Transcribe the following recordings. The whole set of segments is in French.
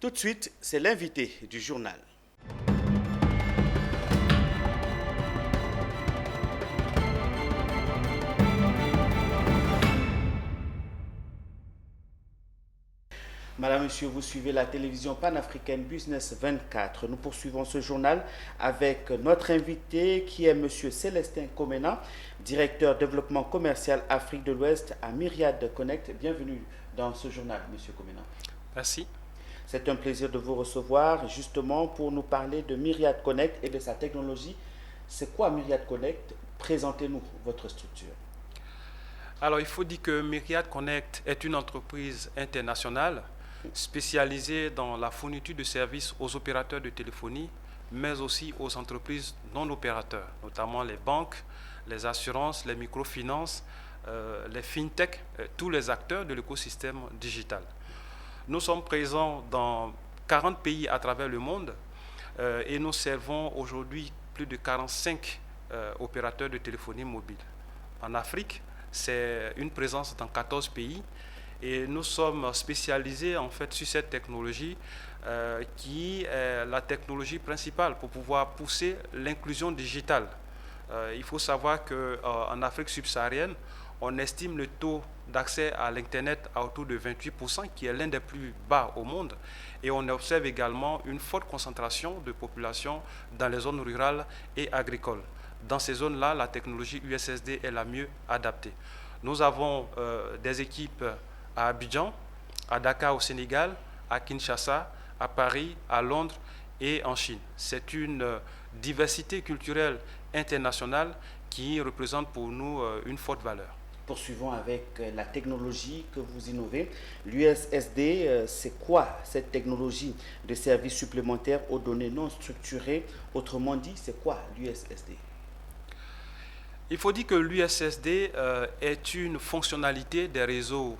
Tout de suite, c'est l'invité du journal. Madame, Monsieur, vous suivez la télévision panafricaine Business 24. Nous poursuivons ce journal avec notre invité qui est Monsieur Célestin Komena, directeur développement commercial Afrique de l'Ouest à Myriad Connect. Bienvenue dans ce journal, Monsieur Komena. Merci. C'est un plaisir de vous recevoir justement pour nous parler de Myriad Connect et de sa technologie. C'est quoi Myriad Connect? Présentez-nous votre structure. Alors, il faut dire que Myriad Connect est une entreprise internationale spécialisée dans la fourniture de services aux opérateurs de téléphonie, mais aussi aux entreprises non opérateurs, notamment les banques, les assurances, les microfinances, les fintech, tous les acteurs de l'écosystème digital. Nous sommes présents dans 40 pays à travers le monde et nous servons aujourd'hui plus de 45 opérateurs de téléphonie mobile. En Afrique, c'est une présence dans 14 pays et nous sommes spécialisés en fait sur cette technologie qui est la technologie principale pour pouvoir pousser l'inclusion digitale. Il faut savoir qu'en Afrique subsaharienne, on estime le taux d'accès à l'Internet à autour de 28%, qui est l'un des plus bas au monde. Et on observe également une forte concentration de population dans les zones rurales et agricoles. Dans ces zones-là, la technologie USSD est la mieux adaptée. Nous avons des équipes à Abidjan, à Dakar au Sénégal, à Kinshasa, à Paris, à Londres et en Chine. C'est une diversité culturelle internationale qui représente pour nous une forte valeur. Poursuivons avec la technologie que vous innovez. L'USSD, c'est quoi cette technologie de services supplémentaires aux données non structurées? Autrement dit, c'est quoi l'USSD? Il faut dire que l'USSD est une fonctionnalité des réseaux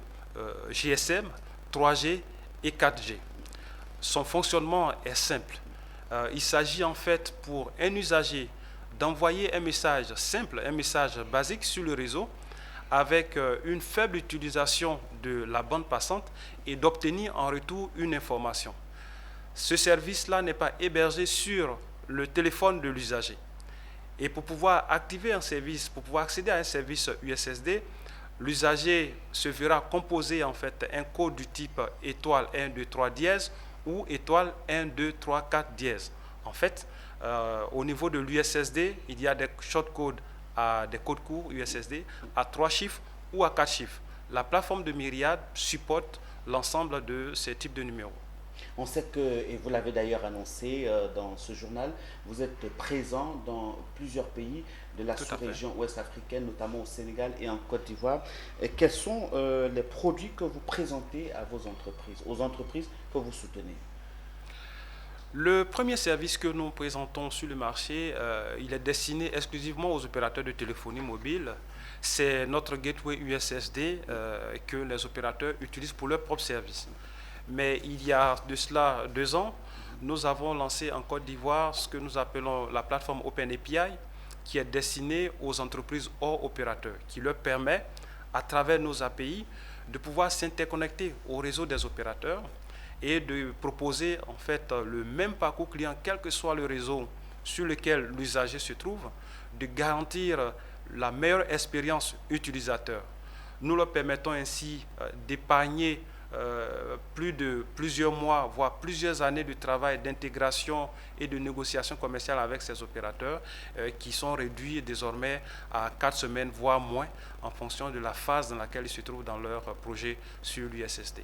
GSM, 3G et 4G. Son fonctionnement est simple. Il s'agit en fait pour un usager d'envoyer un message simple, un message basique sur le réseau avec une faible utilisation de la bande passante et d'obtenir en retour une information. Ce service-là n'est pas hébergé sur le téléphone de l'usager. Et pour pouvoir activer un service, pour pouvoir accéder à un service USSD, l'usager se verra composer en fait un code du type étoile 1, 2, 3 dièse ou étoile 1, 2, 3, 4 dièse. En fait, au niveau de l'USSD, il y a des shortcodes à des codes courts USSD à 3 chiffres ou à 4 chiffres. La plateforme de Myriad supporte l'ensemble de ces types de numéros. On sait que, et vous l'avez d'ailleurs annoncé dans ce journal, vous êtes présent dans plusieurs pays de la sous-région ouest africaine, notamment au Sénégal et en Côte d'Ivoire. Et quels sont les produits que vous présentez à vos entreprises, aux entreprises que vous soutenez? Le premier service que nous présentons sur le marché, il est destiné exclusivement aux opérateurs de téléphonie mobile. C'est notre gateway USSD que les opérateurs utilisent pour leur propre service. Mais il y a de cela 2 ans, nous avons lancé en Côte d'Ivoire ce que nous appelons la plateforme OpenAPI, qui est destinée aux entreprises hors opérateurs, qui leur permet, à travers nos API, de pouvoir s'interconnecter au réseau des opérateurs et de proposer en fait le même parcours client, quel que soit le réseau sur lequel l'usager se trouve, de garantir la meilleure expérience utilisateur. Nous leur permettons ainsi d'épargner plusieurs mois, voire plusieurs années de travail d'intégration et de négociation commerciale avec ces opérateurs qui sont réduits désormais à 4 semaines, voire moins, en fonction de la phase dans laquelle ils se trouvent dans leur projet sur l'USSD.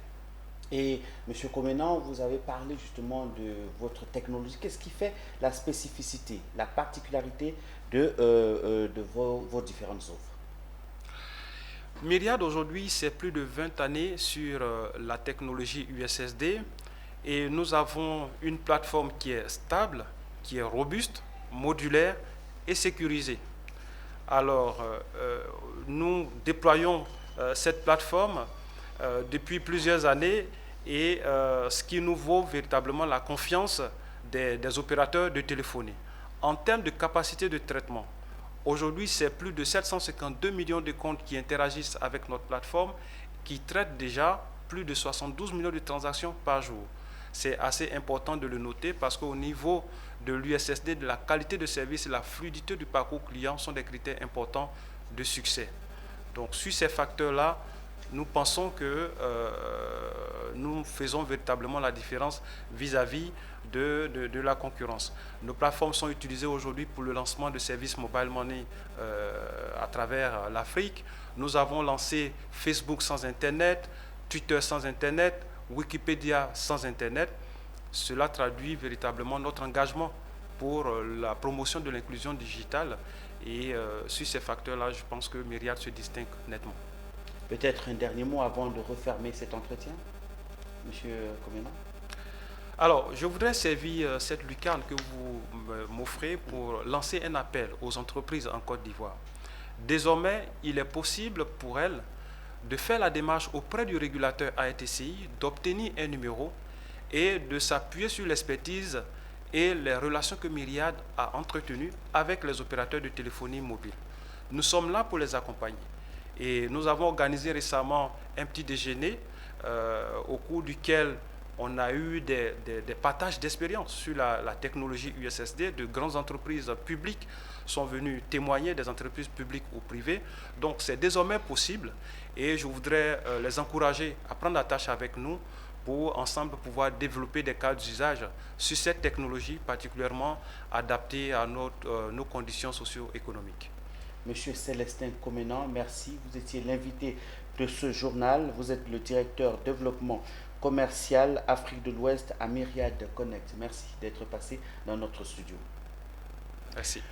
Et M. Comenan, vous avez parlé justement de votre technologie. Qu'est-ce qui fait la spécificité, la particularité de vos différentes offres? Myriad aujourd'hui, c'est plus de 20 années sur la technologie USSD et nous avons une plateforme qui est stable, qui est robuste, modulaire et sécurisée. Alors, nous déployons cette plateforme depuis plusieurs années et ce qui nous vaut véritablement la confiance des opérateurs de téléphonie. En termes de capacité de traitement, aujourd'hui, c'est plus de 752 millions de comptes qui interagissent avec notre plateforme, qui traitent déjà plus de 72 millions de transactions par jour. C'est assez important de le noter parce qu'au niveau de l'USSD, de la qualité de service et la fluidité du parcours client sont des critères importants de succès. Donc sur ces facteurs-là, nous pensons que nous faisons véritablement la différence vis-à-vis de la concurrence. Nos plateformes sont utilisées aujourd'hui pour le lancement de services mobile money à travers l'Afrique. Nous avons lancé Facebook sans Internet, Twitter sans Internet, Wikipédia sans Internet. Cela traduit véritablement notre engagement pour la promotion de l'inclusion digitale. Et sur ces facteurs-là, je pense que Myriad se distingue nettement. Peut-être un dernier mot avant de refermer cet entretien, Monsieur Komena. Alors, je voudrais servir cette lucarne que vous m'offrez pour lancer un appel aux entreprises en Côte d'Ivoire. Désormais, il est possible pour elles de faire la démarche auprès du régulateur ARTCI, d'obtenir un numéro et de s'appuyer sur l'expertise et les relations que Myriad a entretenues avec les opérateurs de téléphonie mobile. Nous sommes là pour les accompagner. Et nous avons organisé récemment un petit déjeuner au cours duquel on a eu des partages d'expérience sur la technologie USSD. De grandes entreprises publiques sont venues témoigner, des entreprises publiques ou privées. Donc c'est désormais possible et je voudrais les encourager à prendre la tâche avec nous pour ensemble pouvoir développer des cas d'usage sur cette technologie particulièrement adaptée à nos conditions socio-économiques. Monsieur Célestin Komena, merci. Vous étiez l'invité de ce journal. Vous êtes le directeur développement commercial Afrique de l'Ouest à Myriad Connect. Merci d'être passé dans notre studio. Merci.